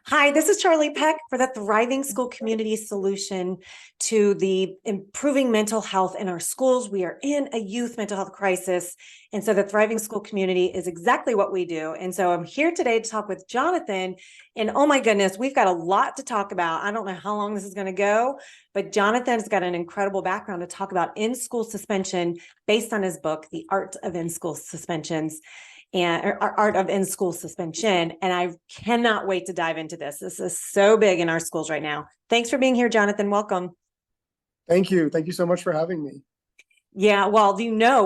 Hi, this is Charlie Peck for the Thriving School Community Solution to the improving mental health in our schools. We are in a youth mental health crisis. And so the Thriving School Community is exactly what we do. And so I'm here today to talk with Johnathan. And oh my goodness, we've got a lot to talk about. I don't know how long this is going to go, but Johnathan's got an incredible background to talk about in-school suspension based on his book, The Art of In-School Suspensions and art of in-school suspension. And I cannot wait to dive into this. This is so big in our schools right now. Thanks for being here, Johnathan. Welcome. Thank you. Thank you so much for having me. Yeah, well,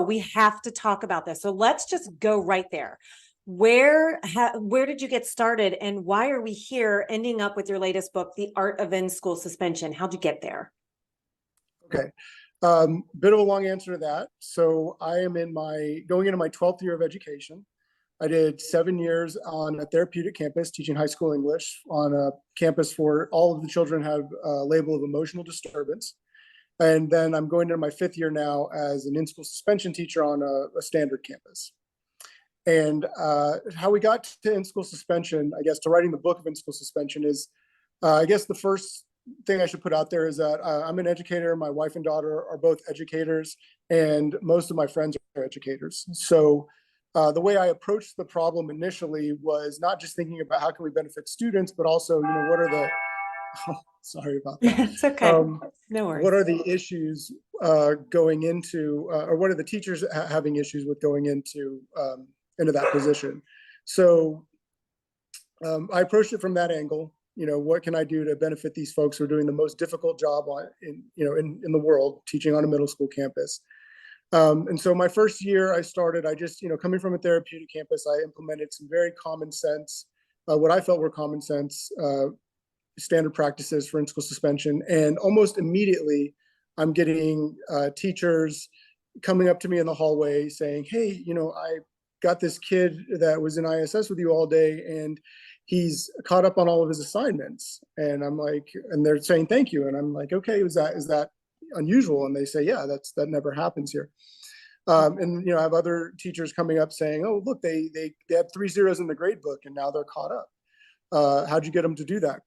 we have to talk about this. So let's just go right there. Where did you get started, and why are we here ending up with your latest book, The Art of In-School Suspension? How'd you get there? Okay. Bit of a long answer to that. So I am going into my 12th year of education. I did 7 years on a therapeutic campus teaching high school English on a campus for all of the children have a label of emotional disturbance. And then I'm going into my 5th year now as an in-school suspension teacher on a standard campus. And how we got to in-school suspension, I guess, to writing the book of in-school suspension is, I guess the first thing I should put out there is that I'm an educator. My wife and daughter are both educators, and most of my friends are educators. So the way I approached the problem initially was not just thinking about how can we benefit students, but also, what are the, oh, sorry about that. It's okay. No worries. What are the issues going into, or what are the teachers having issues with going into that position? So I approached it from that angle. What can I do to benefit these folks who are doing the most difficult job in the world, teaching on a middle school campus? And so my first year I just, coming from a therapeutic campus, I implemented some very common sense, what I felt were common sense standard practices for in-school suspension. And almost immediately I'm getting teachers coming up to me in the hallway saying, hey, I got this kid that was in ISS with you all day, and he's caught up on all of his assignments. And I'm like, and they're saying thank you. And I'm like, okay, is that unusual? And they say, yeah, that never happens here. And I have other teachers coming up saying, oh, look, they had 3 zeros in the grade book and now they're caught up. How'd you get them to do that? ?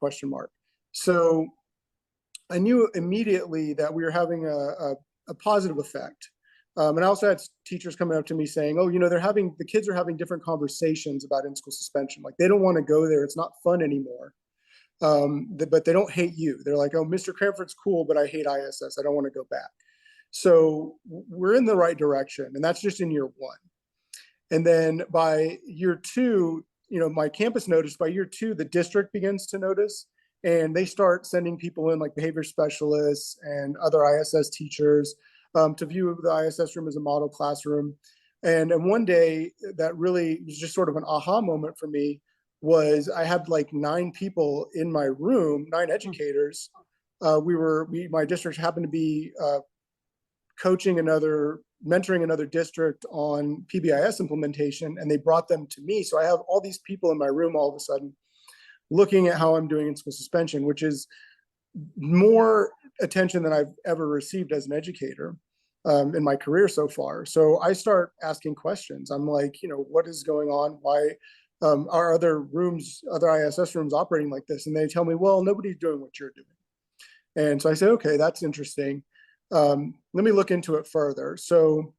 So I knew immediately that we were having a positive effect. And I also had teachers coming up to me saying, oh, the kids are having different conversations about in-school suspension. Like, they don't want to go there. It's not fun anymore. But they don't hate you. They're like, oh, Mr. Cranford's cool, but I hate ISS. I don't want to go back. So we're in the right direction. And that's just in year 1. And then by year 2, my campus noticed, by year 2, the district begins to notice, and they start sending people in, like behavior specialists and other ISS teachers, to view the ISS room as a model classroom. And one day that really was just sort of an aha moment for me was I had like 9 people in my room, 9 educators. My district happened to be mentoring another district on PBIS implementation, and they brought them to me. So I have all these people in my room all of a sudden looking at how I'm doing in school suspension, which is more attention than I've ever received as an educator in my career so far. So I start asking questions. I'm like, what is going on? Why are other ISS rooms operating like this? And they tell me, well, nobody's doing what you're doing. And so I say, okay, that's interesting. Let me look into it further. So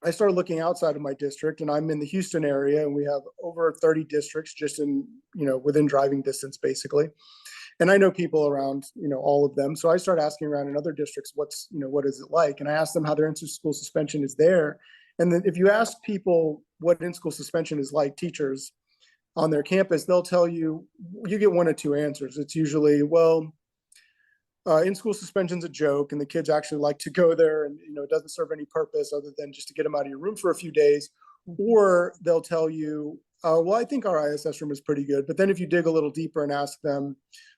I started looking outside of my district, and I'm in the Houston area, and we have over 30 districts just within driving distance, basically. And I know people around, all of them. So I start asking around in other districts, what is it like? And I ask them how their in-school suspension is there. And then if you ask people what in-school suspension is like, teachers on their campus, they'll tell you, you get 1 or 2 answers. It's usually, well, in-school suspension's a joke, and the kids actually like to go there, and it doesn't serve any purpose other than just to get them out of your room for a few days. Or they'll tell you, well, I think our ISS room is pretty good. But then if you dig a little deeper and ask them,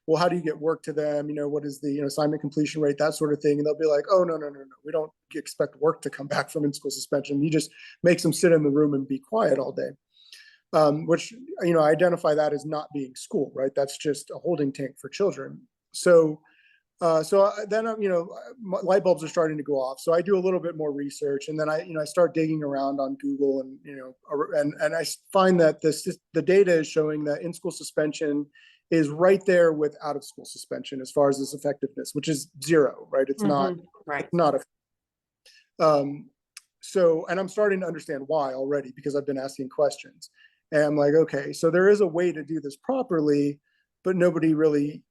well, how do you get work to them? What is the assignment completion rate, that sort of thing? And they'll be like, oh, no. We don't expect work to come back from in-school suspension. You just make them sit in the room and be quiet all day. Which, I identify that as not being school, right? That's just a holding tank for children. So Then, light bulbs are starting to go off. So I do a little bit more research, and then I start digging around on Google, and I find that the data is showing that in-school suspension is right there with out-of-school suspension as far as its effectiveness, which is zero, right? It's not, Right. it's not and I'm starting to understand why already, because I've been asking questions, and I'm like, okay, so there is a way to do this properly, but nobody really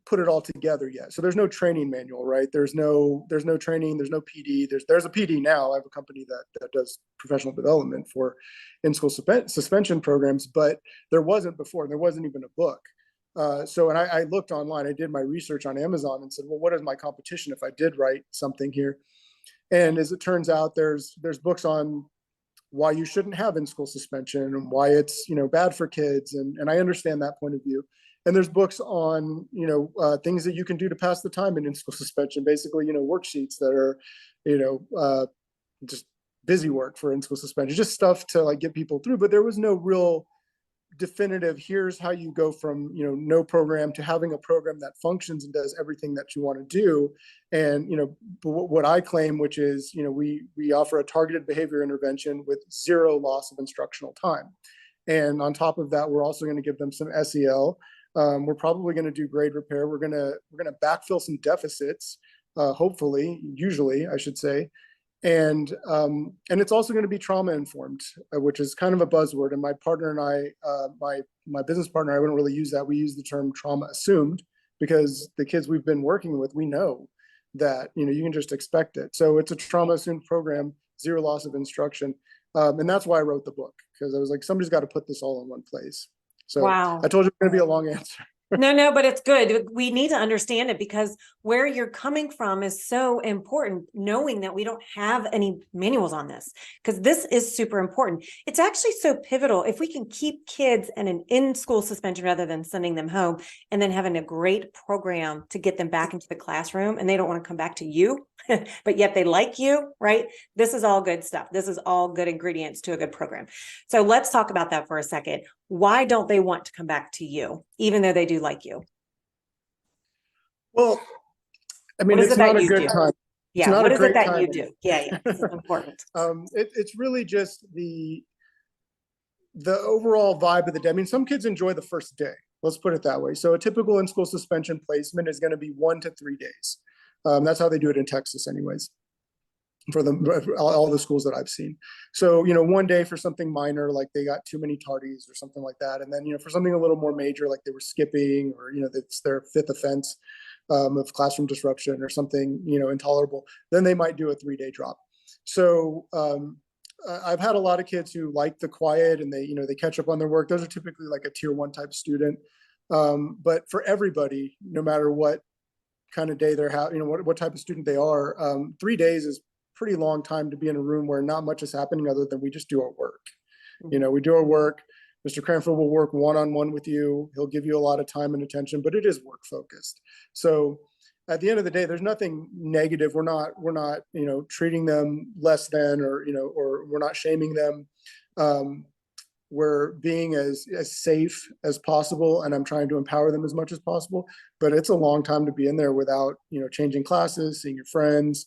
put it all together yet. So there's no training manual, right? There's no training, there's no PD. There's a PD now. I have a company that does professional development for in-school suspension programs, but there wasn't before. There wasn't even a book. And I looked online. I did my research on Amazon and said, well, what is my competition if I did write something here? And as it turns out, there's books on why you shouldn't have in-school suspension and why it's bad for kids, and I understand that point of view. And there's books on things that you can do to pass the time in school suspension, basically worksheets that are just busy work for in-school suspension, just stuff to like get people through. But there was no real definitive, here's how you go from no program to having a program that functions and does everything that you want to do. And what I claim, which is we offer a targeted behavior intervention with zero loss of instructional time, and on top of that, we're also going to give them some SEL. We're probably going to do grade repair. We're going to backfill some deficits, usually I should say. And it's also going to be trauma informed, which is kind of a buzzword. And my partner and I, my business partner, I wouldn't really use that. We use the term trauma assumed, because the kids we've been working with, we know that you can just expect it. So it's a trauma assumed program, zero loss of instruction, and that's why I wrote the book, because I was like, somebody's got to put this all in one place. So Wow. I told you it's going to be a long answer. No, but it's good. We need to understand it, because where you're coming from is so important, knowing that we don't have any manuals on this, because this is super important. It's actually so pivotal. If we can keep kids in an in-school suspension rather than sending them home, and then having a great program to get them back into the classroom, and they don't want to come back to you, but yet they like you, right? This is all good stuff. This is all good ingredients to a good program. So let's talk about that for a second. Why don't they want to come back to you, even though they do like you? Well, I mean, it's not a good time. Yeah. What is it that you do? Yeah. This is important. It's really just the overall vibe of the day. I mean, some kids enjoy the first day. Let's put it that way. So a typical in-school suspension placement is going to be 1 to 3 days. That's how they do it in Texas anyways, for all the schools that I've seen. So, 1 day for something minor, like they got too many tardies or something like that. And then, for something a little more major, like they were skipping, or, it's their 5th offense of classroom disruption or something, intolerable, then they might do a 3-day drop. So I've had a lot of kids who like the quiet, and they catch up on their work. Those are typically like a tier 1 type student. But for everybody, no matter what kind of day they're having, what type of student they are, 3 days is pretty long time to be in a room where not much is happening other than we just do our work. We do our work. Mr. Cranford will work one-on-one with you. He'll give you a lot of time and attention, but it is work focused. So at the end of the day, there's nothing negative. We're not, treating them less than, or we're not shaming them. We're being as safe as possible, and I'm trying to empower them as much as possible, but it's a long time to be in there without, changing classes, seeing your friends.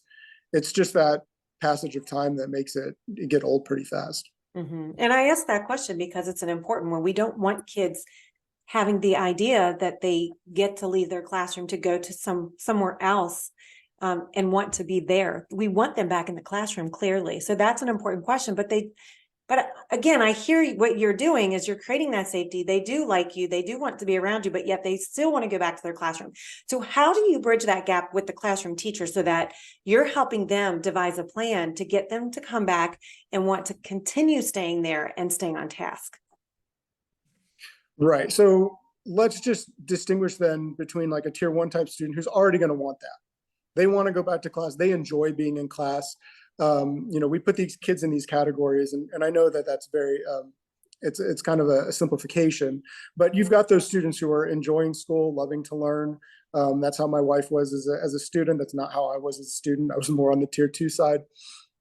It's just that passage of time that makes it get old pretty fast. Mm-hmm. And I asked that question because it's an important one. We don't want kids having the idea that they get to leave their classroom to go to somewhere else and want to be there. We want them back in the classroom, clearly. So that's an important question. But again, I hear what you're doing is you're creating that safety. They do like you. They do want to be around you, but yet they still want to go back to their classroom. So how do you bridge that gap with the classroom teacher so that you're helping them devise a plan to get them to come back and want to continue staying there and staying on task? Right. So let's just distinguish then between like a tier 1 type student who's already going to want that. They want to go back to class. They enjoy being in class. We put these kids in these categories, and I know that that's very, it's kind of a simplification, but you've got those students who are enjoying school, loving to learn. That's how my wife was as a student. That's not how I was as a student. I was more on the tier 2 side.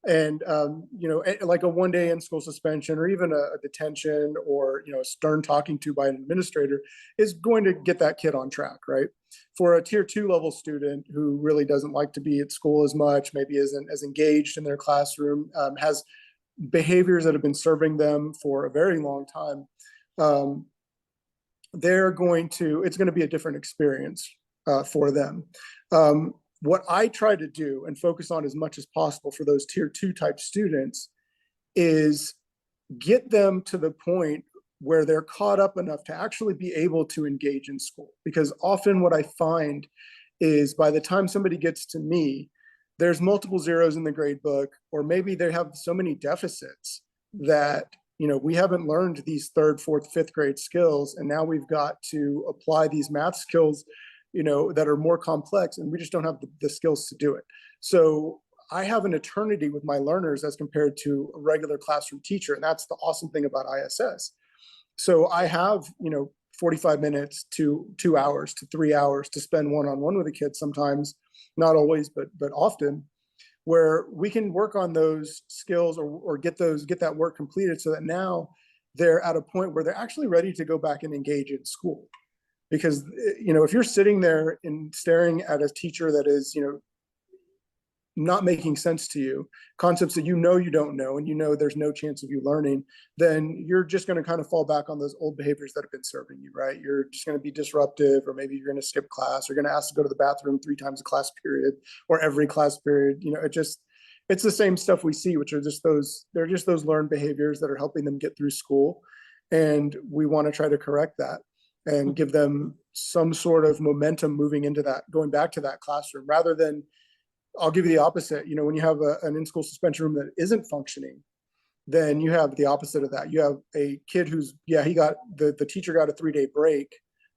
And, like a 1-day in-school suspension or even a detention or, a stern talking to by an administrator is going to get that kid on track, right? For a tier 2 level student who really doesn't like to be at school as much, maybe isn't as engaged in their classroom, has behaviors that have been serving them for a very long time, um, it's going to be a different experience for them. What I try to do and focus on as much as possible for those tier 2 type students is get them to the point where they're caught up enough to actually be able to engage in school. Because often what I find is by the time somebody gets to me, there's multiple zeros in the grade book, or maybe they have so many deficits that we haven't learned these 3rd, 4th, 5th grade skills, and now we've got to apply these math skills that are more complex, and we just don't have the skills to do it. So I have an eternity with my learners as compared to a regular classroom teacher, and that's the awesome thing about ISS. So I have 45 minutes to 2 hours to 3 hours to spend one-on-one with a kid sometimes, not always, but often, where we can work on those skills or get that work completed so that now they're at a point where they're actually ready to go back and engage in school. Because, if you're sitting there and staring at a teacher that is, not making sense to you, concepts that you don't know, and there's no chance of you learning, then you're just going to kind of fall back on those old behaviors that have been serving you, right? You're just going to be disruptive, or maybe you're going to skip class, or going to ask to go to the bathroom 3 times a class period or every class period. It's the same stuff we see, which are they're just those learned behaviors that are helping them get through school. And we want to try to correct that and give them some sort of momentum moving into that, going back to that classroom, rather than, I'll give you the opposite. When you have an in-school suspension room that isn't functioning, then you have the opposite of that. You have a kid who's, the teacher got a 3-day break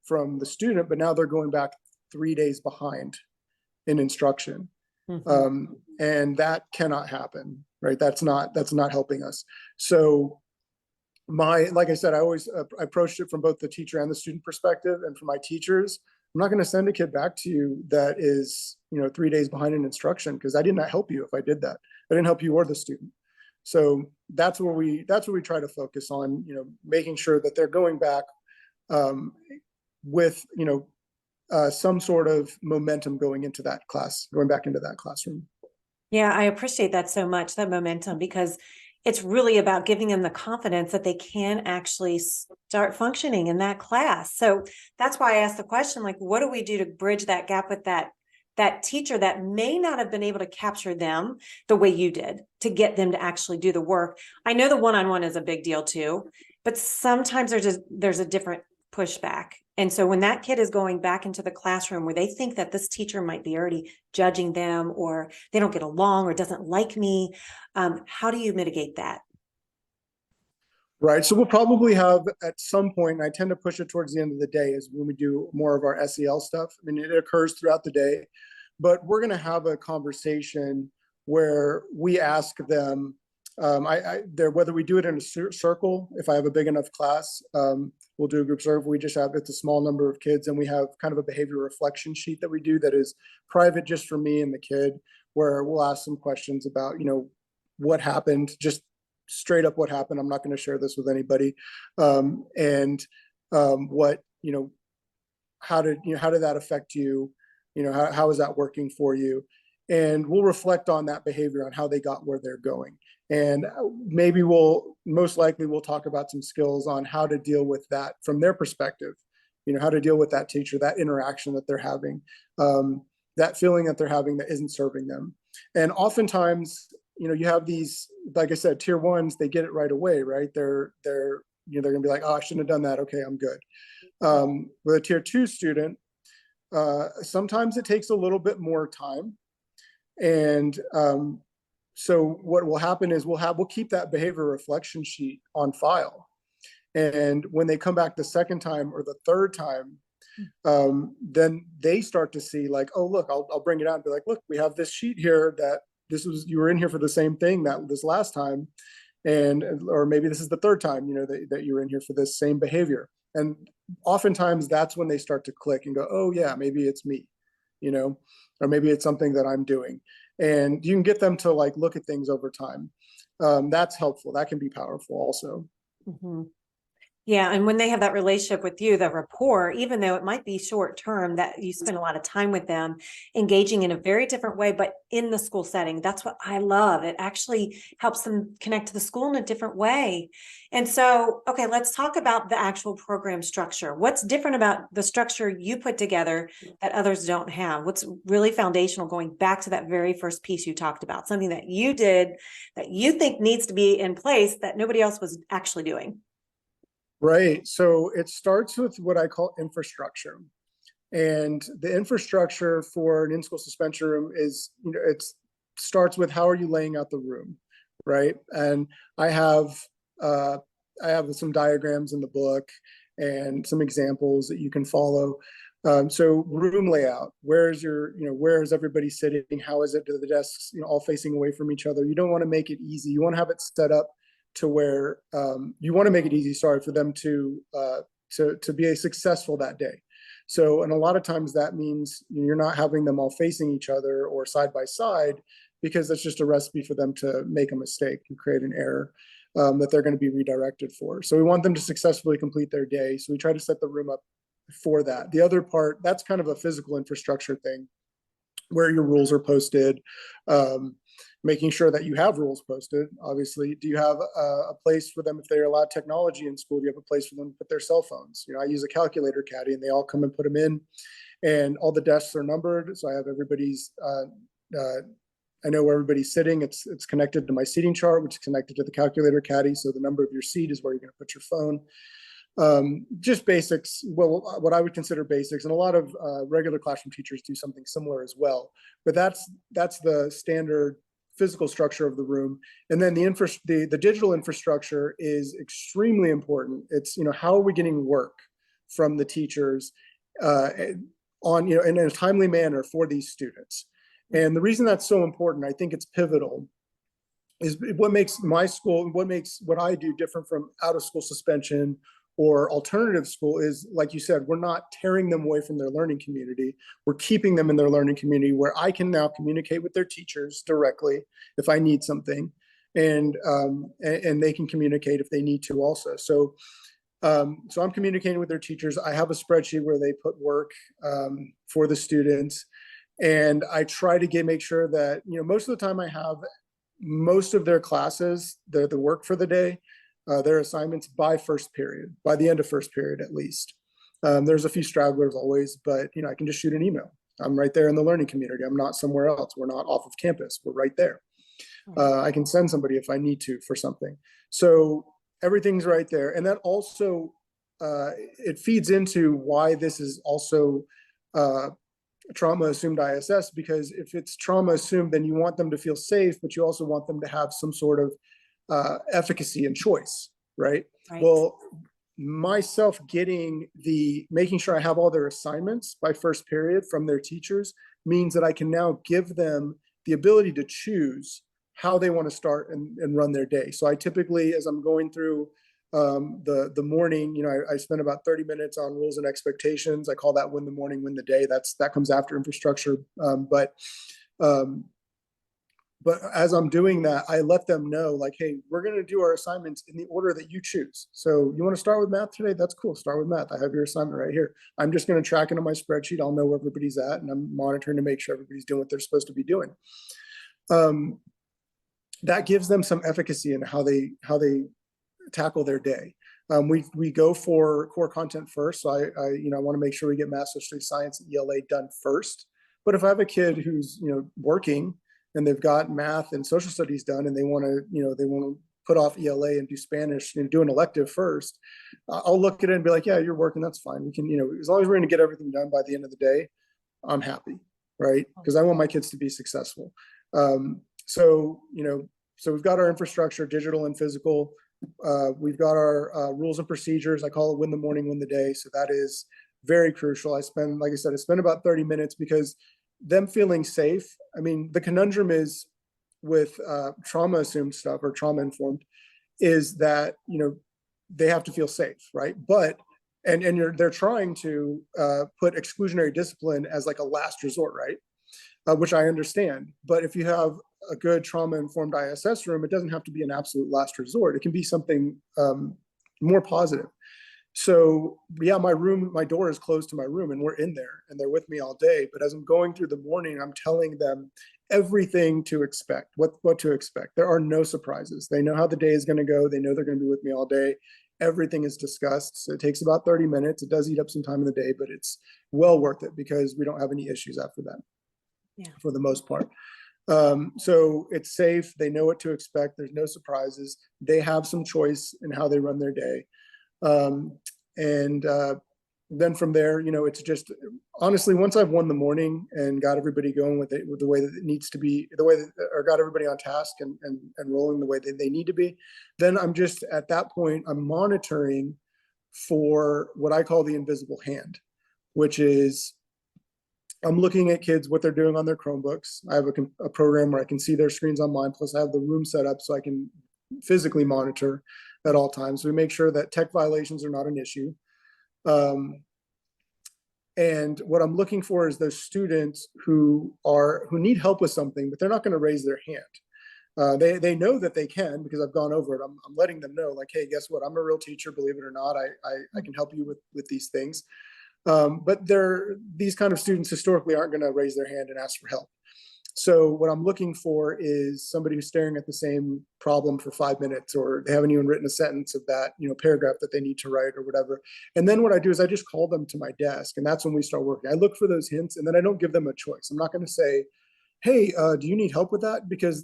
from the student, but now they're going back 3 days behind in instruction. Mm-hmm. And that cannot happen, right? That's not helping us. So like I said, I always approached it from both the teacher and the student perspective. And for my teachers, I'm not going to send a kid back to you that is, 3 days behind in instruction, because I did not help you if I did that. I didn't help you or the student. So that's where we try to focus on, making sure that they're going back with, some sort of momentum going into that class, going back into that classroom. Yeah, I appreciate that so much, that momentum, because it's really about giving them the confidence that they can actually start functioning in that class. So that's why I asked the question, like, what do we do to bridge that gap with that teacher that may not have been able to capture them the way you did to get them to actually do the work? I know the one-on-one is a big deal too, but sometimes there's a different pushback. And so when that kid is going back into the classroom where they think that this teacher might be already judging them, or they don't get along, or doesn't like me, how do you mitigate that? Right. So we'll probably have at some point, and I tend to push it towards the end of the day, is when we do more of our SEL stuff. I mean, it occurs throughout the day, but we're going to have a conversation where we ask them, whether we do it in a circle, if I have a big enough class, we'll do a group serve. It's a small number of kids, and we have kind of a behavior reflection sheet that we do that is private just for me and the kid, where we'll ask some questions about, what happened, just straight up what happened. I'm not going to share this with anybody. What, how did that affect you? How is that working for you? And we'll reflect on that behavior, on how they got where they're going. And maybe most likely we'll talk about some skills on how to deal with that from their perspective, how to deal with that teacher, that interaction that they're having, that feeling that they're having that isn't serving them. And oftentimes, you have these, like I said, tier 1s, they get it right away, right? They're going to be like, oh, I shouldn't have done that. Okay, I'm good. With a tier 2 student, sometimes it takes a little bit more time. And so what will happen is we'll keep that behavior reflection sheet on file. And when they come back the second time or the third time, then they start to see, like, oh, look, I'll bring it out and be like, look, we have this sheet here that you were in here for the same thing this last time. Or maybe this is the third time, that you were in here for this same behavior. And oftentimes that's when they start to click and go, oh yeah, maybe it's me, or maybe it's something that I'm doing. and you can get them to like look at things over time. That's helpful. That can be powerful also. Mm-hmm. Yeah, and when they have that relationship with you, the rapport, even though it might be short term, that you spend a lot of time with them, engaging in a very different way, but in the school setting, that's what I love. It actually helps them connect to the school in a different way. And so, okay, let's talk about the actual program structure. What's different about the structure you put together that others don't have? What's really foundational, going back to that very first piece you talked about, something that you did that you think needs to be in place that nobody else was actually doing? Right. So it starts with what I call infrastructure. And the infrastructure for an in-school suspension room is, it starts with how are you laying out the room, right? And I have some diagrams in the book and some examples that you can follow. So room layout, where's where is everybody sitting? How is it? Do the desks, all facing away from each other? You don't want to make it easy. You want to have it set up to where you want to make it easy, sorry, for them to be successful that day. So, and a lot of times that means you're not having them all facing each other or side by side, because that's just a recipe for them to make a mistake and create an error that they're going to be redirected for. So we want them to successfully complete their day. So we try to set the room up for that. The other part, that's kind of a physical infrastructure thing, where your rules are posted, making sure that you have rules posted. Obviously, do you have a place for them if they're allowed technology in school? Do you have a place for them to put their cell phones? I use a calculator caddy, and they all come and put them in, and all the desks are numbered. So I have everybody's. I know where everybody's sitting. It's connected to my seating chart, which is connected to the calculator caddy. So the number of your seat is where you're going to put your phone. Just basics, well, what I would consider basics, and a lot of regular classroom teachers do something similar as well. But that's the standard physical structure of the room. And then the digital infrastructure is extremely important. It's, how are we getting work from the teachers on, in a timely manner for these students? And the reason that's so important, I think it's pivotal, is what makes my school, what I do different from out of school suspension or alternative school is, like you said, we're not tearing them away from their learning community. We're keeping them in their learning community, where I can now communicate with their teachers directly if I need something, and they can communicate if they need to also. So I'm communicating with their teachers. I have a spreadsheet where they put work for the students, and I try to make sure that, most of the time I have most of their classes, the work for the day, their assignments by the end of first period at least. There's a few stragglers always, but I can just shoot an email. I'm right there in the learning community. I'm not somewhere else. We're not off of campus. We're right there. I can send somebody if I need to for something. So everything's right there. And that also, it feeds into why this is also trauma assumed ISS, because if it's trauma assumed, then you want them to feel safe, but you also want them to have some sort of efficacy and choice, right? Well, myself making sure I have all their assignments by first period from their teachers means that I can now give them the ability to choose how they want to start and run their day. So I typically, as I'm going through the morning, I spend about 30 minutes on rules and expectations. I call that win the morning, win the day. That comes after infrastructure. But as I'm doing that, I let them know, like, hey, we're going to do our assignments in the order that you choose. So you want to start with math today? That's cool. Start with math. I have your assignment right here. I'm just going to track into my spreadsheet. I'll know where everybody's at, and I'm monitoring to make sure everybody's doing what they're supposed to be doing. That gives them some efficacy in how they tackle their day. We go for core content first. So I want to make sure we get math, social science, and ELA done first. But if I have a kid who's, working, and they've got math and social studies done, and they want to put off ELA and do Spanish and do an elective first, I'll look at it and be like, yeah, you're working. That's fine. We can, as long as we're going to get everything done by the end of the day, I'm happy. Right. Because I want my kids to be successful. So we've got our infrastructure, digital and physical. We've got our rules and procedures. I call it win the morning, win the day. So that is very crucial. I spend about 30 minutes, because them feeling safe. I mean, the conundrum is with trauma assumed stuff or trauma informed is that, they have to feel safe. Right. But, they're trying to put exclusionary discipline as like a last resort. Right. which I understand. But if you have a good trauma-informed ISS room, it doesn't have to be an absolute last resort. It can be something more positive. So yeah, my door is closed to my room and we're in there and they're with me all day. But as I'm going through the morning, I'm telling them everything to expect, what to expect. There are no surprises. They know how the day is going to go. They know they're going to be with me all day. Everything is discussed. So it takes about 30 minutes. It does eat up some time in the day, but it's well worth it because we don't have any issues after that. Yeah. For the most part. So it's safe. They know what to expect. There's no surprises. They have some choice in how they run their day. Then from there, it's just honestly, once I've won the morning and got everybody going with the way that it needs to be, or got everybody on task and rolling the way that they need to be, then I'm just at that point, I'm monitoring for what I call the invisible hand, which is I'm looking at kids, what they're doing on their Chromebooks. I have a program where I can see their screens on mine, plus I have the room set up so I can physically monitor at all times. So we make sure that tech violations are not an issue. And what I'm looking for is those students who need help with something, but they're not going to raise their hand. They know that they can because I've gone over it. I'm letting them know, like, hey, guess what? I'm a real teacher, believe it or not. I can help you with these things. But these kind of students historically aren't going to raise their hand and ask for help. So what I'm looking for is somebody who's staring at the same problem for 5 minutes, or they haven't even written a sentence of that, paragraph that they need to write or whatever. And then what I do is I just call them to my desk, and that's when we start working. I look for those hints, and then I don't give them a choice. I'm not going to say, hey, do you need help with that? Because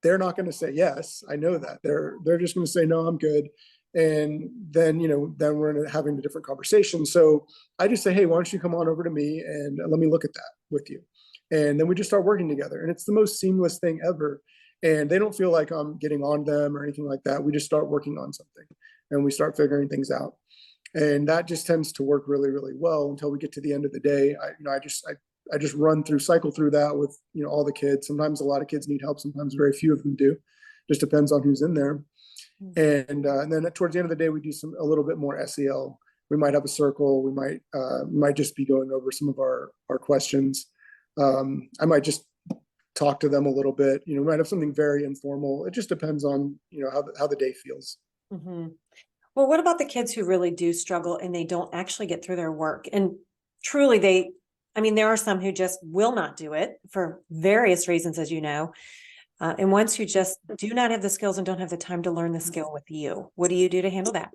they're not going to say yes. I know that. They're just going to say, no, I'm good. And then, then we're having a different conversation. So I just say, hey, why don't you come on over to me and let me look at that with you. And then we just start working together. And it's the most seamless thing ever. And they don't feel like I'm getting on them or anything like that. We just start working on something and we start figuring things out. And that just tends to work really, really well until we get to the end of the day. I just cycle through that with, all the kids. Sometimes a lot of kids need help. Sometimes very few of them do. Just depends on who's in there. And then towards the end of the day, we do a little bit more SEL. We might have a circle. We might just be going over some of our questions. I might just talk to them a little bit. We might have something very informal. It just depends on how the day feels. Mm-hmm. Well, what about the kids who really do struggle and they don't actually get through their work? And truly, there are some who just will not do it for various reasons, as you know. And ones who just do not have the skills and don't have the time to learn the skill with you. What do you do to handle that?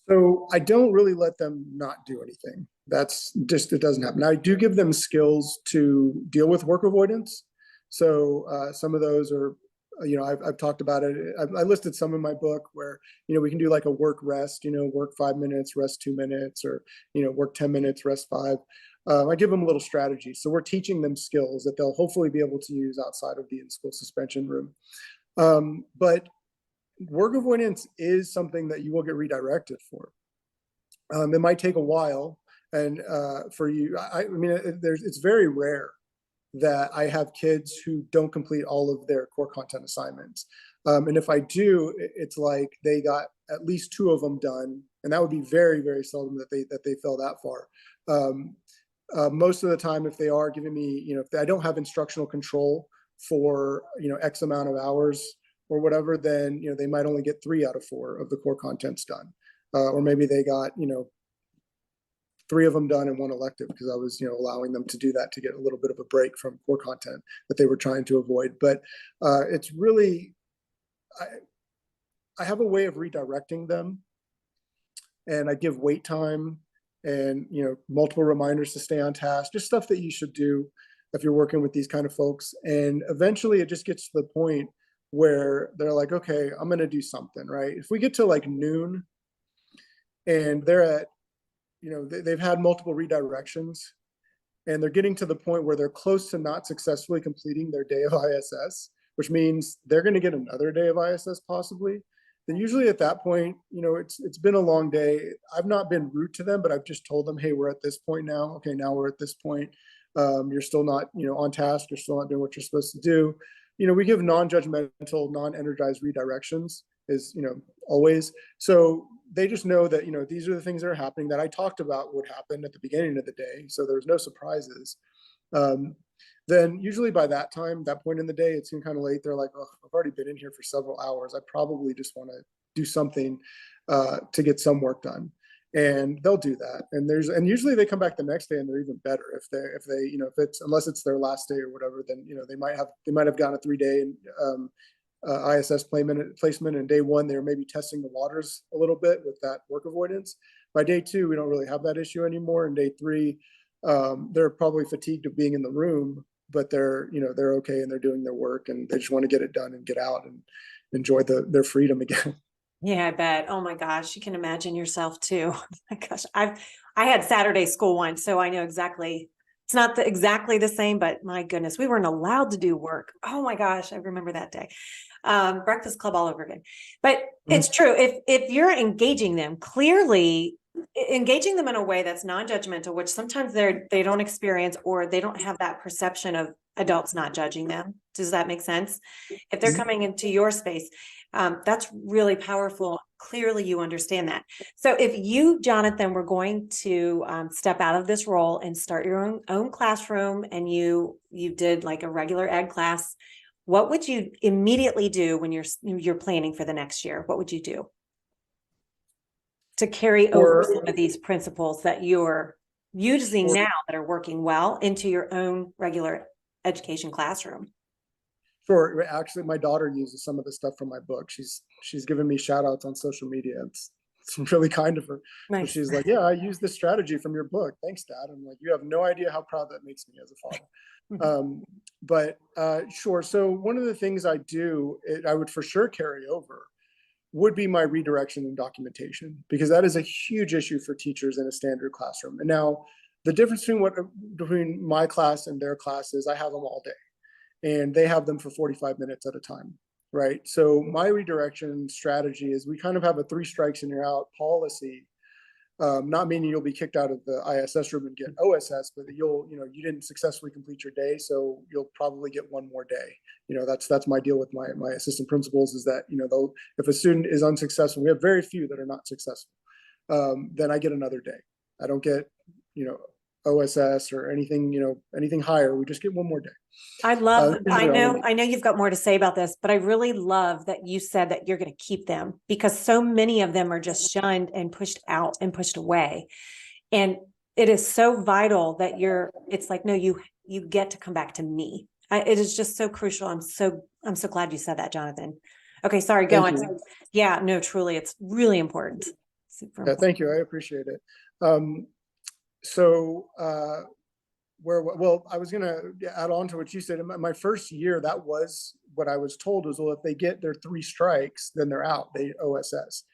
So I don't really let them not do anything. It doesn't happen. I do give them skills to deal with work avoidance. So some of those are, I've talked about it. I listed some in my book where, we can do like a work rest, work 5 minutes, rest 2 minutes, or, work 10 minutes, rest 5. I give them a little strategy. So we're teaching them skills that they'll hopefully be able to use outside of the in-school suspension room. But work avoidance is something that you will get redirected for. It might take a while. And for you, it's very rare that I have kids who don't complete all of their core content assignments. And if I do, it's like they got at least 2 of them done. And that would be very, very seldom that they fell that far. Most of the time, if they are giving me, if I don't have instructional control for, X amount of hours or whatever, then, they might only get 3 out of 4 of the core contents done. Or maybe they got, 3 of them done in 1 elective because I was, allowing them to do that to get a little bit of a break from core content that they were trying to avoid. But it's really, I have a way of redirecting them, and I give wait time and, multiple reminders to stay on task, just stuff that you should do if you're working with these kind of folks. And eventually it just gets to the point where they're like, okay, I'm going to do something, right? If we get to like noon and they're at, they've had multiple redirections and they're getting to the point where they're close to not successfully completing their day of ISS, which means they're going to get another day of ISS possibly, then usually at that point, it's been a long day. I've not been rude to them, but I've just told them, hey, we're at this point now. Okay, now we're at this point. You're still not, on task. You're still not doing what you're supposed to do. We give non-judgmental, non-energized redirections is, always. So they just know that, these are the things that are happening that I talked about would happen at the beginning of the day. So there's no surprises. Then usually by that time, that point in the day, it's kind of late. They're like, oh, I've already been in here for several hours. I probably just want to do something to get some work done. And they'll do that. And usually they come back the next day and they're even better if they, if it's, unless it's their last day or whatever, then, they might have gotten a 3-day ISS placement. And day 1, they were maybe testing the waters a little bit with that work avoidance. By day 2, we don't really have that issue anymore. And day 3, they're probably fatigued of being in the room, but they're okay and they're doing their work and they just want to get it done and get out and enjoy their freedom again. Yeah, I bet. Oh my gosh, you can imagine yourself too. Oh my gosh, I had Saturday school once, so I know exactly. It's not exactly the same, but my goodness, we weren't allowed to do work. Oh my gosh, I remember that day. Breakfast club all over again. But it's true. If you're engaging them, clearly engaging them in a way that's non-judgmental, which sometimes they don't experience or they don't have that perception of adults not judging them. Does that make sense? If they're coming into your space, that's really powerful. Clearly you understand that. So if you, Johnathan, were going to step out of this role and start your own classroom and you did like a regular ed class, what would you immediately do when you're planning for the next year? What would you do to carry over some of these principles that you're using now that are working well into your own regular education classroom? Sure. Actually, my daughter uses some of the stuff from my book. She's given me shout outs on social media. It's really kind of her. Nice. But she's like, yeah, I used this strategy from your book. Thanks, Dad. I'm like, you have no idea how proud that makes me as a father. But sure. So one of the things I would for sure carry over would be my redirection and documentation, because that is a huge issue for teachers in a standard classroom. And now the difference between my class and their class is I have them all day and they have them for 45 minutes at a time, right? So my redirection strategy is we kind of have a 3 strikes and you're out policy. Not meaning you'll be kicked out of the ISS room and get OSS, but you didn't successfully complete your day, so you'll probably get 1 more day. That's my deal with my assistant principals is that, if a student is unsuccessful, we have very few that are not successful, then I get another day. I don't get, OSS or anything, anything higher. We just get 1 more day. I know you've got more to say about this, but I really love that you said that you're going to keep them, because so many of them are just shunned and pushed out and pushed away. And it is so vital that it's like, no, you get to come back to me. It is just so crucial. I'm so glad you said that, Johnathan. Okay. Sorry. Go on. Yeah, no, truly. It's really important. Super important. Thank you. I appreciate it. I was going to add on to what you said. In my first year, that was what I was told was, well, if they get their 3 strikes, then they're out, they OSS.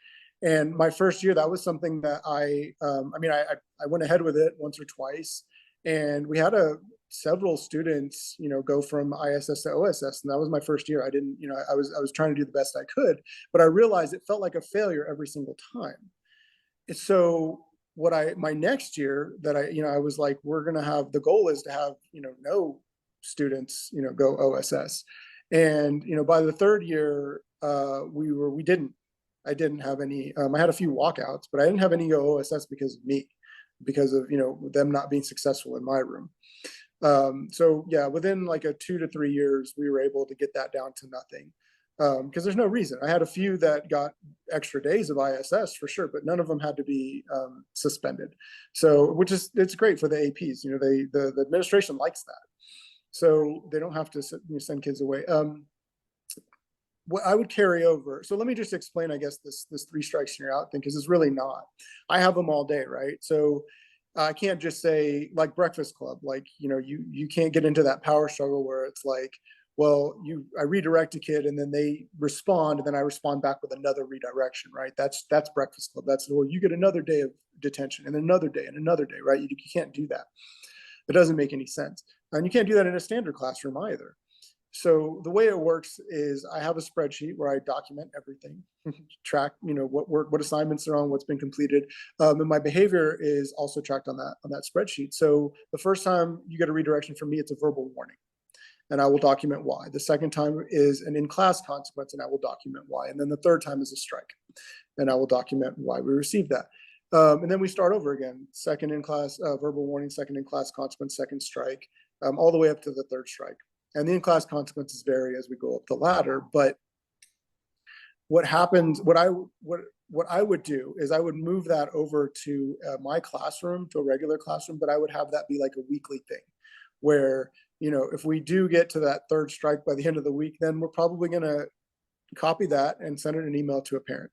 And my first year, that was something that I went ahead with it once or twice, and we had several students, go from ISS to OSS. And that was my first year. I didn't, I was trying to do the best I could, but I realized it felt like a failure every single time. So my next year that I was like, the goal is to have, no students, go OSS. And, by the 3rd year, I didn't have any, I had a few walkouts, but I didn't have any go OSS because of me, because of, them not being successful in my room. So yeah, within like a 2 to 3 years, we were able to get that down to nothing. Because there's no reason. I had a few that got extra days of ISS for sure, but none of them had to be suspended. So, it's great for the APs. The administration likes that, so they don't have to send kids away. What I would carry over. So let me just explain, I guess, this 3 strikes and you're out thing, because it's really not. I have them all day, right? So I can't just say like Breakfast Club, like you can't get into that power struggle where it's like, well, I redirect a kid and then they respond and then I respond back with another redirection, right? That's Breakfast Club. That's, well, you get another day of detention and another day and another day, right? You can't do that. It doesn't make any sense. And you can't do that in a standard classroom either. So the way it works is I have a spreadsheet where I document everything, track, what assignments are on, what's been completed. And my behavior is also tracked on that spreadsheet. So the first time you get a redirection from me, it's a verbal warning, and I will document why. The second time is an in-class consequence, and I will document why. And then the third time is a strike, and I will document why we received that. And then we start over again. Second in-class verbal warning, second in-class consequence, second strike. all the way up to the third strike. And the in-class consequences vary as we go up the ladder. But what happens, what I would do is I would move that over to my classroom, to a regular classroom, but I would have that be like a weekly thing where, if we do get to that third strike by the end of the week, then we're probably going to copy that and send it an email to a parent.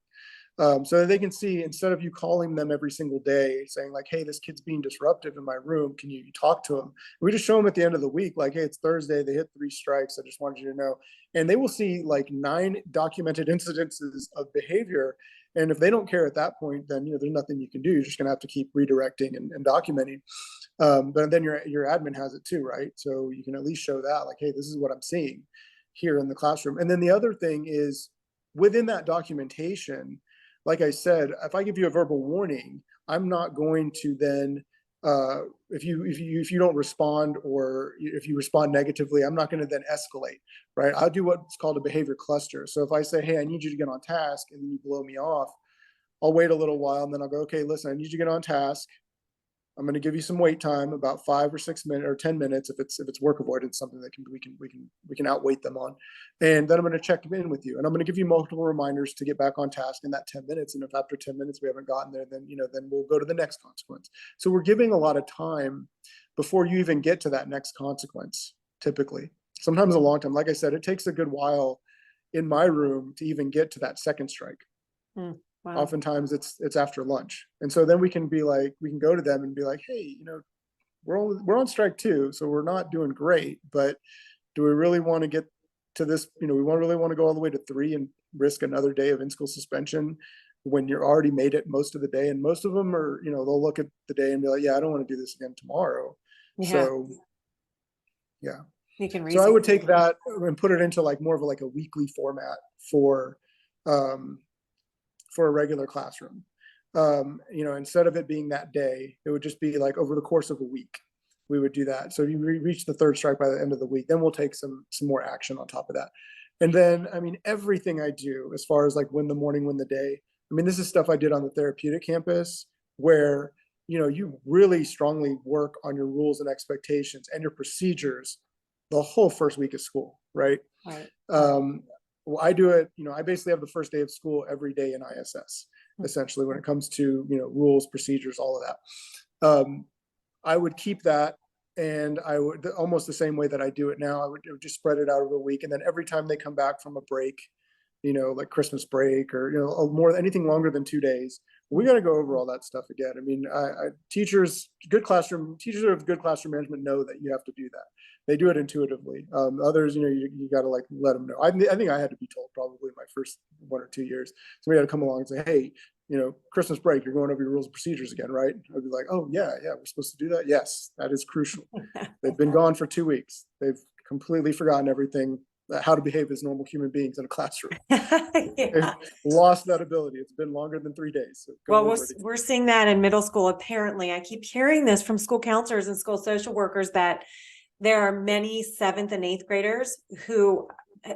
So that they can see, instead of you calling them every single day saying like, hey, this kid's being disruptive in my room, can you talk to them? We just show them at the end of the week, like, hey, it's Thursday, they hit 3 strikes, I just wanted you to know. And they will see like 9 documented incidences of behavior. And if they don't care at that point, then there's nothing you can do. You're just gonna have to keep redirecting and documenting. But then your admin has it too, right? So you can at least show that, like, hey, this is what I'm seeing here in the classroom. And then the other thing is, within that documentation, like I said, if I give you a verbal warning, I'm not going to then, if you don't respond, or if you respond negatively, I'm not going to then escalate, right? I'll do what's called a behavior cluster. So if I say, hey, I need you to get on task, and then you blow me off, I'll wait a little while, and then I'll go, okay, listen, I need you to get on task. I'm going to give you some wait time, about 5 or 6 minutes or 10 minutes if it's work avoidance, something that we can outweight them on. And then I'm going to check in with you, and I'm going to give you multiple reminders to get back on task in that 10 minutes. And if after 10 minutes we haven't gotten there, then then we'll go to the next consequence. So we're giving a lot of time before you even get to that next consequence. Typically, sometimes a long time. Like I said, it takes a good while in my room to even get to that second strike. Wow. Oftentimes it's after lunch. And so then we can go to them and be like, hey, we're on strike 2, so we're not doing great, but do we really want to get to this? We really want to go all the way to 3 and risk another day of in-school suspension when you're already made it most of the day. And most of them are, they'll look at the day and be like, yeah, I don't want to do this again tomorrow. Yeah. So yeah. You can reason. So I would take that and put it into like more of a weekly format for a regular classroom. Instead of it being that day, it would just be like over the course of a week, we would do that. So if you reach the third strike by the end of the week, then we'll take some more action on top of that. And then, everything I do as far as like win the morning, win the day, this is stuff I did on the therapeutic campus where, you really strongly work on your rules and expectations and your procedures the whole first week of school, right? Right. Well, I do it, I basically have the first day of school every day in ISS, essentially, when it comes to, rules, procedures, all of that. I would keep that, and I would, almost the same way that I do it now, I would just spread it out over a week. And then every time they come back from a break, like Christmas break or, anything longer than 2 days, we got to go over all that stuff again. Teachers of good classroom management know that you have to do that. They do it intuitively. Others, you got to let them know. I think I had to be told probably my first 1 or 2 years. Somebody had to come along and say, hey, Christmas break, you're going over your rules and procedures again, right? I'd be like, oh yeah, we're supposed to do that. Yes, that is crucial. They've been gone for 2 weeks. They've completely forgotten everything, how to behave as normal human beings in a classroom. Yeah. Lost that ability. It's been longer than 3 days. So well, we're seeing that in middle school. Apparently, I keep hearing this from school counselors and school social workers that there are many 7th and 8th graders who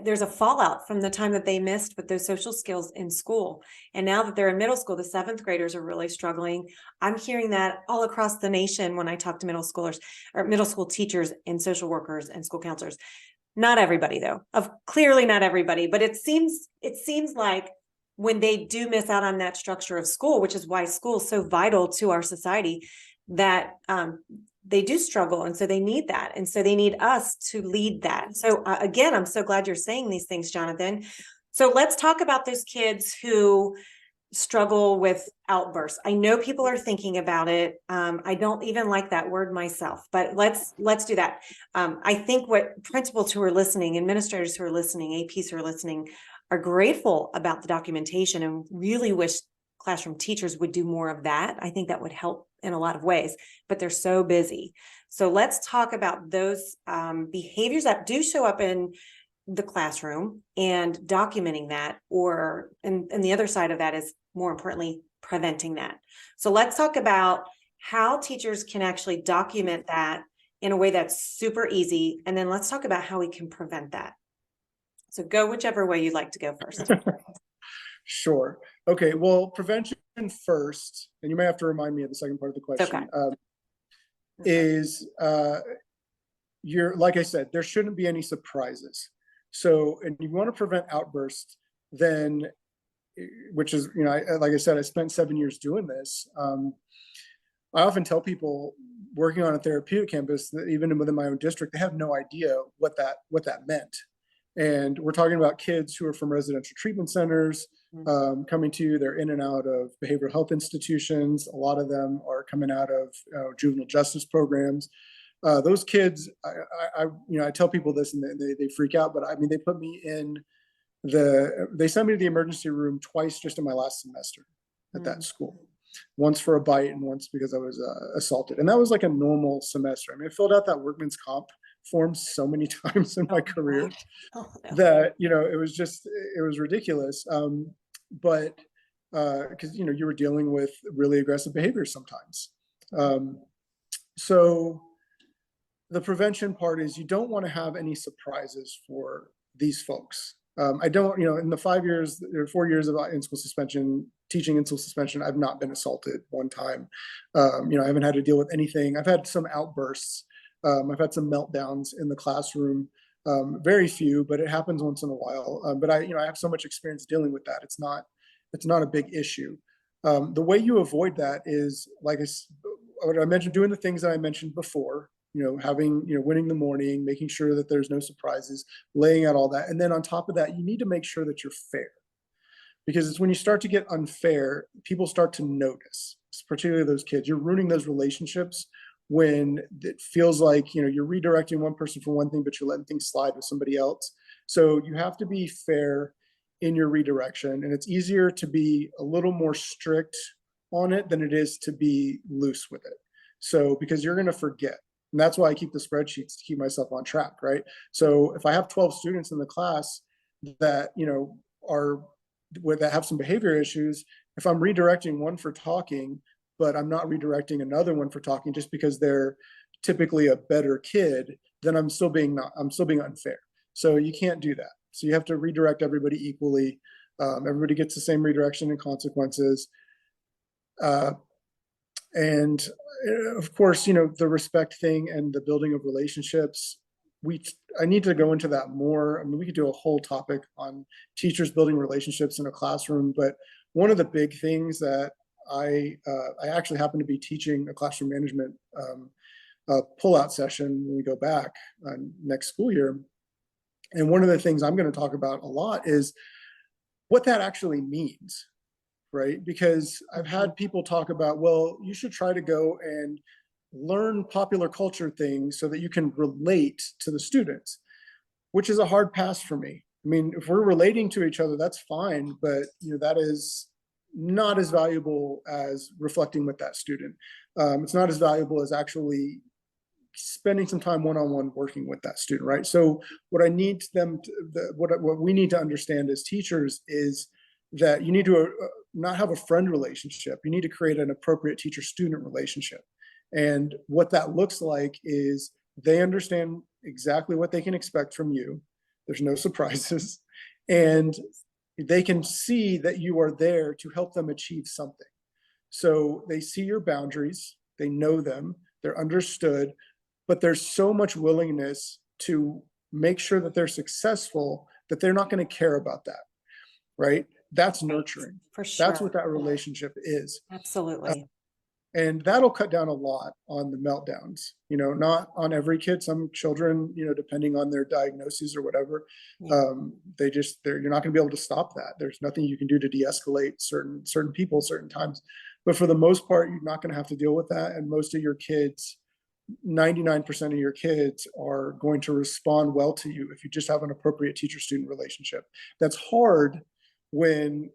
there's a fallout from the time that they missed with those social skills in school. And now that they're in middle school, the 7th graders are really struggling. I'm hearing that all across the nation when I talk to middle schoolers or middle school teachers and social workers and school counselors. Not everybody though, clearly not everybody, but it seems like when they do miss out on that structure of school, which is why school is so vital to our society, that they do struggle. And so they need that. And so they need us to lead that. So again, I'm so glad you're saying these things, Johnathan. So let's talk about those kids who struggle with outbursts. I know people are thinking about it. I don't even like that word myself, but let's do that. I think what principals who are listening, administrators who are listening, APs who are listening, are grateful about the documentation and really wish classroom teachers would do more of that. I think that would help in a lot of ways, but they're so busy. So let's talk about those behaviors that do show up in the classroom and documenting that, and the other side of that is, more importantly, preventing that. So let's talk about how teachers can actually document that in a way that's super easy. And then let's talk about how we can prevent that. So go whichever way you'd like to go first. Sure. Okay. Well, prevention first, and you may have to remind me of the second part of the question, okay. Is like I said, there shouldn't be any surprises. So, and you want to prevent outbursts, then, which is, like I said, I spent 7 years doing this. I often tell people working on a therapeutic campus that even within my own district, they have no idea what that meant. And we're talking about kids who are from residential treatment centers, coming to you. They're in and out of behavioral health institutions. A lot of them are coming out of juvenile justice programs. Those kids, I tell people this and they freak out, but I mean, they put me in they sent me to the emergency room twice just in my last semester at that school. Once for a bite and once because I was assaulted. And that was like a normal semester. I mean, I filled out that workman's comp form so many times in my career that, it was ridiculous. But because, you were dealing with really aggressive behavior sometimes. So the prevention part is you don't want to have any surprises for these folks. I don't, in the 5 years or 4 years of in-school suspension, teaching in-school suspension, I've not been assaulted one time. I haven't had to deal with anything. I've had some outbursts. I've had some meltdowns in the classroom. Very few, but it happens once in a while. But I have so much experience dealing with that. It's not a big issue. The way you avoid that is, like I mentioned, doing the things that I mentioned before. Winning the morning, making sure that there's no surprises, laying out all that. And then on top of that, you need to make sure that you're fair. Because it's when you start to get unfair, people start to notice, particularly those kids. You're ruining those relationships when it feels like, you're redirecting one person for one thing, but you're letting things slide with somebody else. So you have to be fair in your redirection. And it's easier to be a little more strict on it than it is to be loose with it. So, because you're going to forget. And that's why I keep the spreadsheets to keep myself on track, right? So if I have 12 students in the class that, that have some behavior issues, if I'm redirecting one for talking, but I'm not redirecting another one for talking just because they're typically a better kid, then I'm still being unfair. So you can't do that. So you have to redirect everybody equally. Everybody gets the same redirection and consequences. And of course, the respect thing and the building of relationships, I need to go into that more. I mean, we could do a whole topic on teachers building relationships in a classroom, but one of the big things that I actually happen to be teaching a classroom management pullout session when we go back next school year. And one of the things I'm going to talk about a lot is what that actually means. Right? Because I've had people talk about, well, you should try to go and learn popular culture things so that you can relate to the students, which is a hard pass for me. I mean, if we're relating to each other, that's fine, but that is not as valuable as reflecting with that student. It's not as valuable as actually spending some time one-on-one working with that student, right? So what I need them to, what we need to understand as teachers is that you need to not have a friend relationship. You need to create an appropriate teacher-student relationship. And what that looks like is they understand exactly what they can expect from you. There's no surprises. And they can see that you are there to help them achieve something. So they see your boundaries, they know them, they're understood, but there's so much willingness to make sure that they're successful that they're not going to care about that, right? That's nurturing. For sure. That's what that relationship is. Absolutely. And that'll cut down a lot on the meltdowns, not on every kid. Some children, depending on their diagnoses or whatever, you're not going to be able to stop that. There's nothing you can do to de-escalate certain people, certain times. But for the most part, you're not going to have to deal with that. And most of your kids, 99% of your kids are going to respond well to you if you just have an appropriate teacher-student relationship. That's hard when,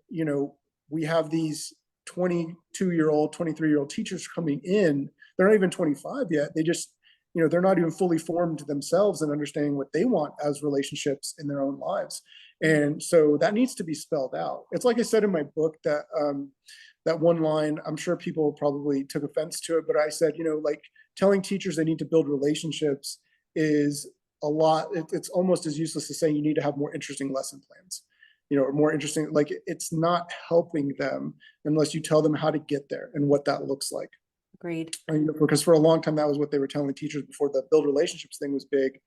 we have these 22-year-old, 23-year-old teachers coming in. They're not even 25 yet. They just, they're not even fully formed themselves and understanding what they want as relationships in their own lives. And so that needs to be spelled out. It's like I said in my book that that one line, I'm sure people probably took offense to it, but I said, like telling teachers they need to build relationships is a lot. It's almost as useless as saying you need to have more interesting lesson plans. Or more interesting, like it's not helping them unless you tell them how to get there and what that looks like. Agreed. Because for a long time, that was what they were telling teachers before the build relationships thing was big.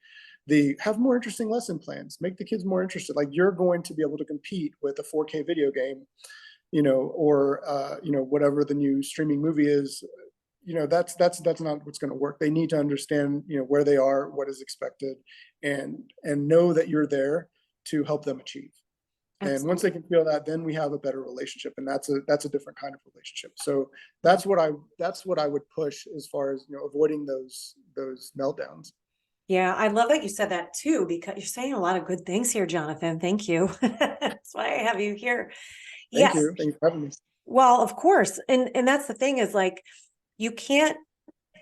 The have more interesting lesson plans, make the kids more interested. Like, you're going to be able to compete with a 4K video game, or whatever the new streaming movie is. That's not what's going to work. They need to understand, where they are, what is expected, and know that you're there to help them achieve. Absolutely. And once they can feel that, then we have a better relationship, and that's a different kind of relationship. So that's what I would push as far as, avoiding those meltdowns. Yeah, I love that you said that too, because you're saying a lot of good things here, Johnathan. Thank you. That's why I have you here. Thank Yes. you. Thanks for having me. Well, of course. And that's the thing is, like, you can't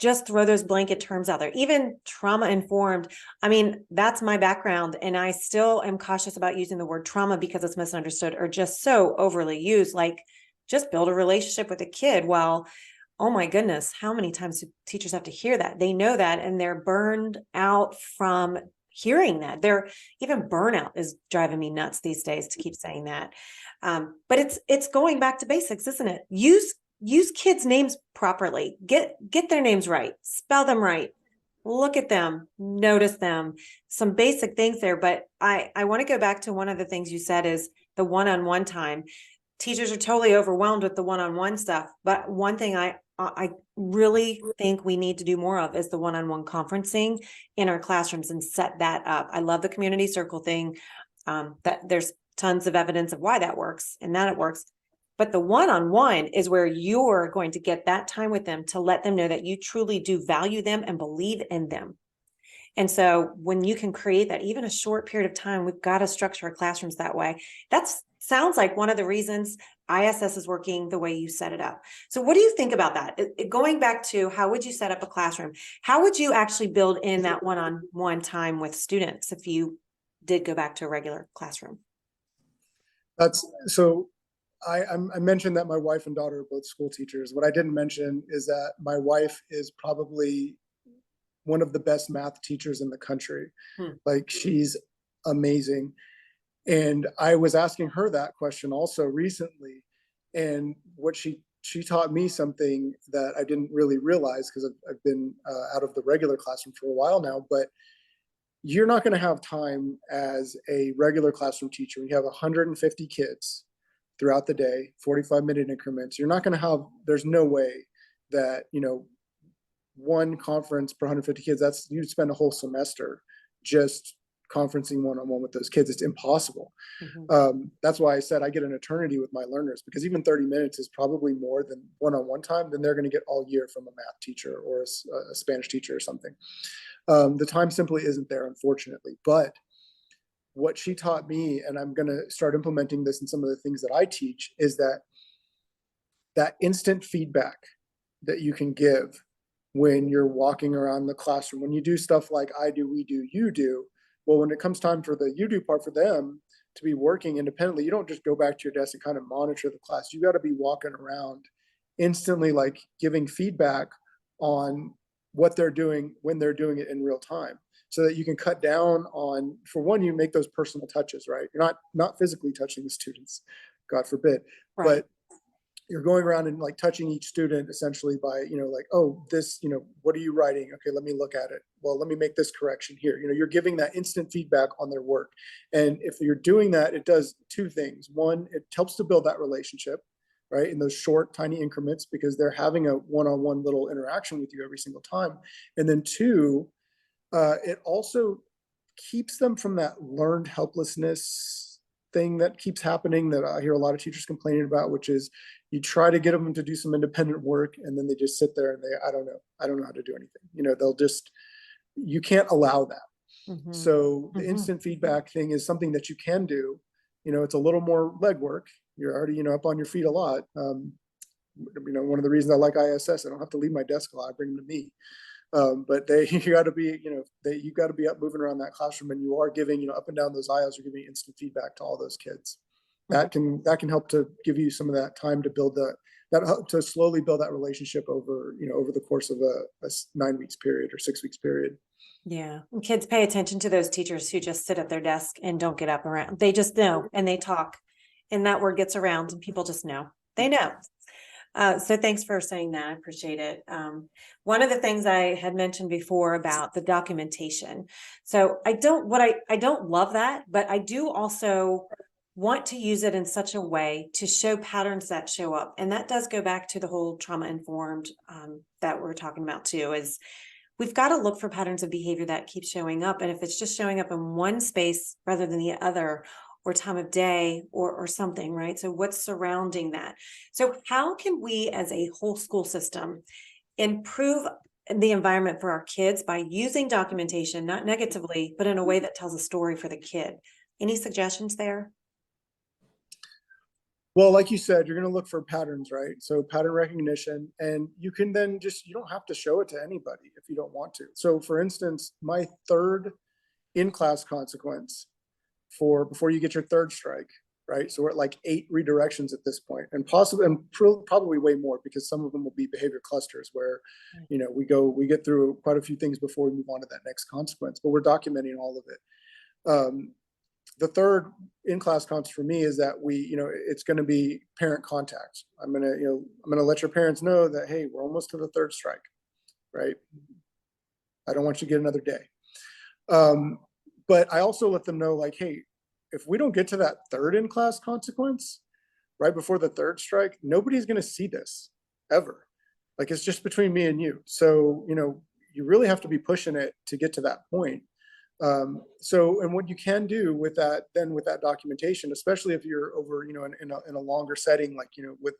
just throw those blanket terms out there, even trauma informed. I mean, that's my background, and I still am cautious about using the word trauma because it's misunderstood or just so overly used. Like, just build a relationship with a kid. Well, oh my goodness, how many times do teachers have to hear that? They know that, and they're burned out from hearing that. Even burnout is driving me nuts these days to keep saying that. But it's going back to basics, isn't it? Use kids' names properly. Get their names right. Spell them right. Look at them. Notice them. Some basic things there. But I want to go back to one of the things you said is the one-on-one time. Teachers are totally overwhelmed with the one-on-one stuff. But one thing I really think we need to do more of is the one-on-one conferencing in our classrooms and set that up. I love the community circle thing. That there's tons of evidence of why that works and that it works. But the one-on-one is where you're going to get that time with them to let them know that you truly do value them and believe in them. And so when you can create that, even a short period of time, we've got to structure our classrooms that way. That sounds like one of the reasons ISS is working the way you set it up. So what do you think about that? Going back to how would you set up a classroom? How would you actually build in that one-on-one time with students if you did go back to a regular classroom? I mentioned that my wife and daughter are both school teachers. What I didn't mention is that my wife is probably one of the best math teachers in the country. Like, she's amazing. And I was asking her that question also recently. And what she taught me something that I didn't really realize, because I've been out of the regular classroom for a while now, but you're not going to have time as a regular classroom teacher. You have 150 kids throughout the day, 45-minute increments. You're not going to have, there's no way that, one conference per 150 kids, you'd spend a whole semester just conferencing one-on-one with those kids. It's impossible. That's why I said I get an eternity with my learners, because even 30 minutes is probably more than one-on-one time than they're going to get all year from a math teacher or a Spanish teacher or something. The time simply isn't there, unfortunately. But what she taught me, and I'm going to start implementing this in some of the things that I teach, is that instant feedback that you can give when you're walking around the classroom, when you do stuff like I do, we do, you do. Well, when it comes time for the you do part for them to be working independently, you don't just go back to your desk and kind of monitor the class. You got to be walking around instantly, like giving feedback on what they're doing when they're doing it in real time, so that you can cut down on, for one, you make those personal touches, right? You're not physically touching the students, God forbid, right. But you're going around and like touching each student essentially by, like, oh, this, what are you writing? Okay, let me look at it. Well, let me make this correction here. You're giving that instant feedback on their work. And if you're doing that, it does two things. One, it helps to build that relationship, right, in those short, tiny increments, because they're having a one-on-one little interaction with you every single time. And then two, it also keeps them from that learned helplessness thing that keeps happening, that I hear a lot of teachers complaining about, which is you try to get them to do some independent work, and then they just sit there and I don't know how to do anything. You can't allow that. So the instant feedback thing is something that you can do. It's a little more legwork. You're already, up on your feet a lot. One of the reasons I like ISS, I don't have to leave my desk a lot. I bring them to me. But you got to be, you got to be up moving around that classroom, and you are giving, up and down those aisles, you're giving instant feedback to all those kids. That can help to give you some of that time to build to slowly build that relationship over the course of a 9 weeks period or 6 weeks period. Yeah. And kids pay attention to those teachers who just sit at their desk and don't get up around. They just know, and they talk, and that word gets around, and people just know. They know. So thanks for saying that. I appreciate it. One of the things I had mentioned before about the documentation. So I don't love that, but I do also want to use it in such a way to show patterns that show up. And that does go back to the whole trauma informed that we're talking about too, is we've got to look for patterns of behavior that keep showing up. And if it's just showing up in one space rather than the other, or time of day, or something, right? So what's surrounding that? So how can we as a whole school system improve the environment for our kids by using documentation, not negatively, but in a way that tells a story for the kid? Any suggestions there? Well, like you said, you're going to look for patterns, right? So pattern recognition, and you can then you don't have to show it to anybody if you don't want to. So for instance, my third in-class consequence for before you get your third strike, right? So we're at like 8 redirections at this point, and possibly, and probably way more, because some of them will be behavior clusters where, we get through quite a few things before we move on to that next consequence, but we're documenting all of it. The third in-class consequence for me is that it's going to be parent contact. I'm going to let your parents know that, hey, we're almost to the third strike, right? I don't want you to get another day. But I also let them know, like, hey, if we don't get to that third in-class consequence right before the third strike, nobody's going to see this ever. Like, it's just between me and you. So, you really have to be pushing it to get to that point. And what you can do with that, then with that documentation, especially if you're over, in a longer setting, like, with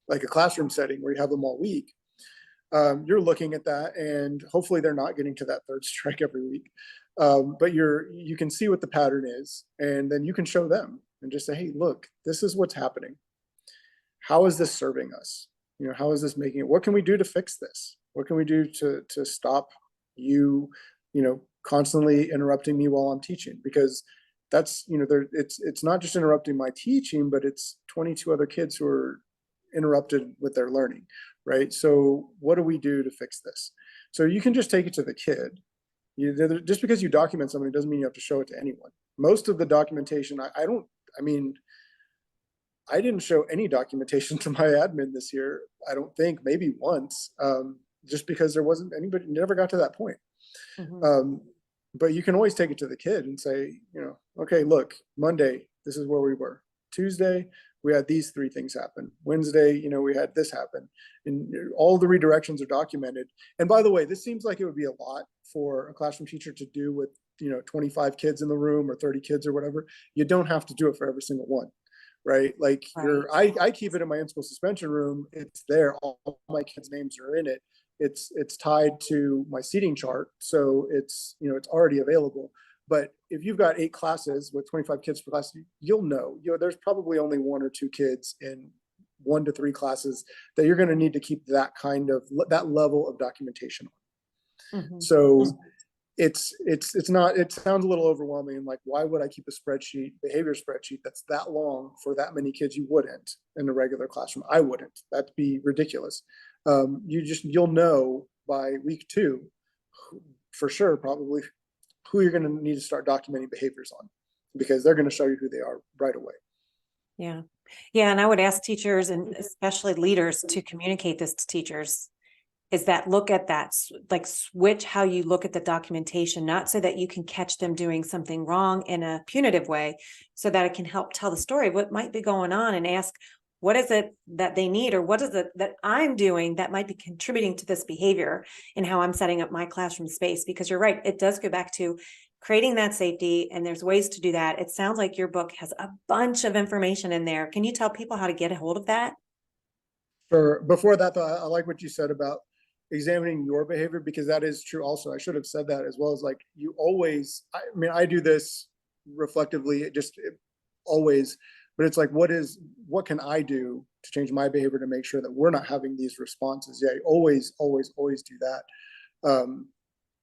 like a classroom setting where you have them all week, you're looking at that, and hopefully they're not getting to that third strike every week. But you can see what the pattern is, and then you can show them and just say, hey, look, this is what's happening. How is this serving us? How is this making it? What can we do to fix this? What can we do to stop you, constantly interrupting me while I'm teaching? Because that's, it's not just interrupting my teaching, but it's 22 other kids who are interrupted with their learning, right? So what do we do to fix this? So you can just take it to the kid. Just because you document something doesn't mean you have to show it to anyone. Most of the documentation, I didn't show any documentation to my admin this year. I don't think, maybe once, just because there wasn't anybody, never got to that point. Mm-hmm. But you can always take it to the kid and say, okay, look, Monday, this is where we were. Tuesday, we had these 3 things happen. Wednesday, we had this happen. And all the redirections are documented. And by the way, this seems like it would be a lot for a classroom teacher to do with, 25 kids in the room or 30 kids or whatever. You don't have to do it for every single one, right? Like, right. I keep it in my in-school suspension room. It's there. All my kids' names are in it. It's tied to my seating chart. So it's, it's already available. But if you've got 8 classes with 25 kids per class, you'll know, there's probably only 1 or 2 kids in 1 to 3 classes that you're going to need to keep that level of documentation on. Mm-hmm. So it sounds a little overwhelming. Like, why would I keep a behavior spreadsheet that's that long for that many kids? You wouldn't in a regular classroom. I wouldn't. That'd be ridiculous. You'll know by week 2 for sure, probably, who you're going to need to start documenting behaviors on, because they're going to show you who they are right away. Yeah. And I would ask teachers, and especially leaders, to communicate this to teachers, is that look at that, like, switch how you look at the documentation, not so that you can catch them doing something wrong in a punitive way, so that it can help tell the story of what might be going on, and ask, what is it that they need, or what is it that I'm doing that might be contributing to this behavior, and how I'm setting up my classroom space? Because you're right, it does go back to creating that safety, and there's ways to do that. It sounds like your book has a bunch of information in there. Can you tell people how to get a hold of that? Sure. Before that, though, I like what you said about examining your behavior, because that is true also. I should have said that as well. As, like, you always, I do this reflectively, always, but it's like, what can I do to change my behavior to make sure that we're not having these responses? Yeah, always do that.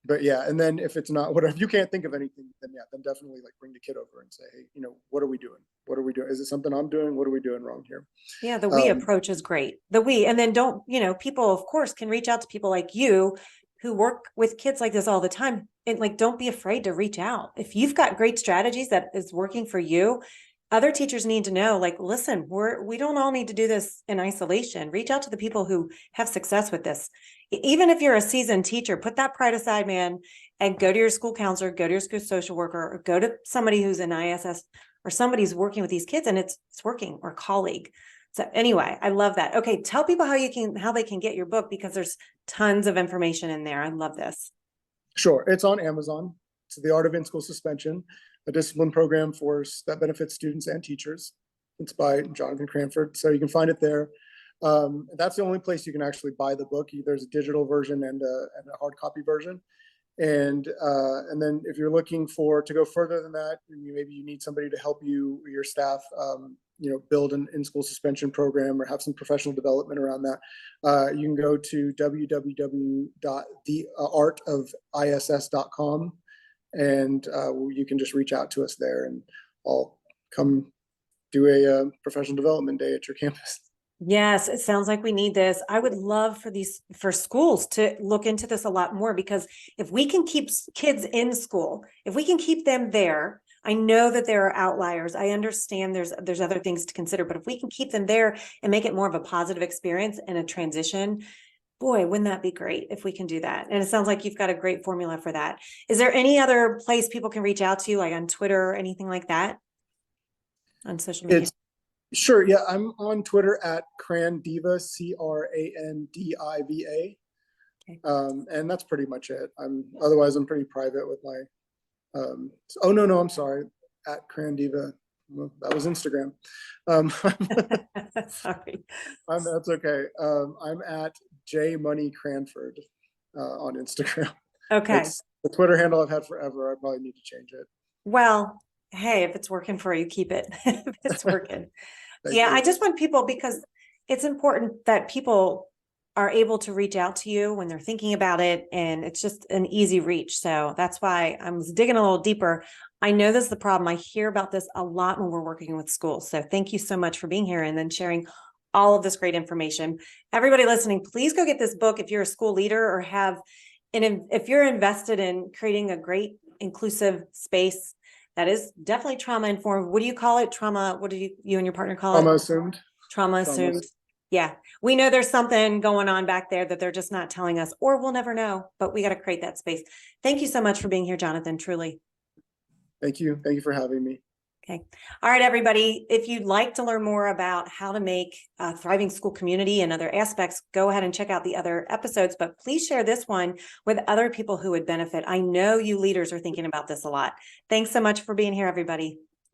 But yeah, and then if it's not, whatever, if you can't think of anything, then definitely, like, bring the kid over and say, hey, what are we doing? What are we doing? Is it something I'm doing? What are we doing wrong here? Yeah, the we approach is great. And then don't, people, of course, can reach out to people like you who work with kids like this all the time. And, like, don't be afraid to reach out. If you've got great strategies that is working for you, other teachers need to know, like, listen, we don't all need to do this in isolation. Reach out to the people who have success with this. Even if you're a seasoned teacher, put that pride aside, man, and go to your school counselor, go to your school social worker, or go to somebody who's in ISS or somebody's working with these kids and it's working, or colleague. So anyway, I love that. Okay, tell people how they can get your book, because there's tons of information in there. I love this. Sure. It's on Amazon. It's The Art of In-School Suspension, a discipline program that benefits students and teachers. It's by Johnathan Cranford. So you can find it there. That's the only place you can actually buy the book. There's a digital version and a hard copy version. And then if you're looking to go further than that, maybe you need somebody to help you or your staff, build an in-school suspension program or have some professional development around that. You can go to www.theartofiss.com, and you can just reach out to us there, and I'll come do a professional development day at your campus. Yes, it sounds like we need this. I would love for schools to look into this a lot more, because if we can keep kids in school, if we can keep them there, I know that there are outliers. I understand there's other things to consider, but if we can keep them there and make it more of a positive experience and a transition, boy, wouldn't that be great if we can do that? And it sounds like you've got a great formula for that. Is there any other place people can reach out to you, like on Twitter or anything like that? On social media? Sure. Yeah, I'm on Twitter at Crandiva, Crandiva. Okay. And that's pretty much it. Otherwise I'm pretty private with my, oh no, I'm sorry, at Crandiva. Well, that was Instagram. Sorry. That's okay. I'm at jmoneycranford on Instagram. Okay. It's the Twitter handle I've had forever. I probably need to change it. Well, hey, if it's working for you, keep it. If it's working. Yeah, I just want people, because it's important that people are able to reach out to you when they're thinking about it, and it's just an easy reach. So that's why I was digging a little deeper. I know this is the problem. I hear about this a lot when we're working with schools. So thank you so much for being here and then sharing all of this great information. Everybody listening, please go get this book if you're a school leader or if you're invested in creating a great inclusive space that is definitely trauma informed. What do you call it? Trauma. What do you and your partner call it? Trauma assumed. Trauma assumed. Yeah. We know there's something going on back there that they're just not telling us, or we'll never know, but we got to create that space. Thank you so much for being here, Johnathan, truly. Thank you. Thank you for having me. Okay. All right, everybody. If you'd like to learn more about how to make a thriving school community and other aspects, go ahead and check out the other episodes, but please share this one with other people who would benefit. I know you leaders are thinking about this a lot. Thanks so much for being here, everybody.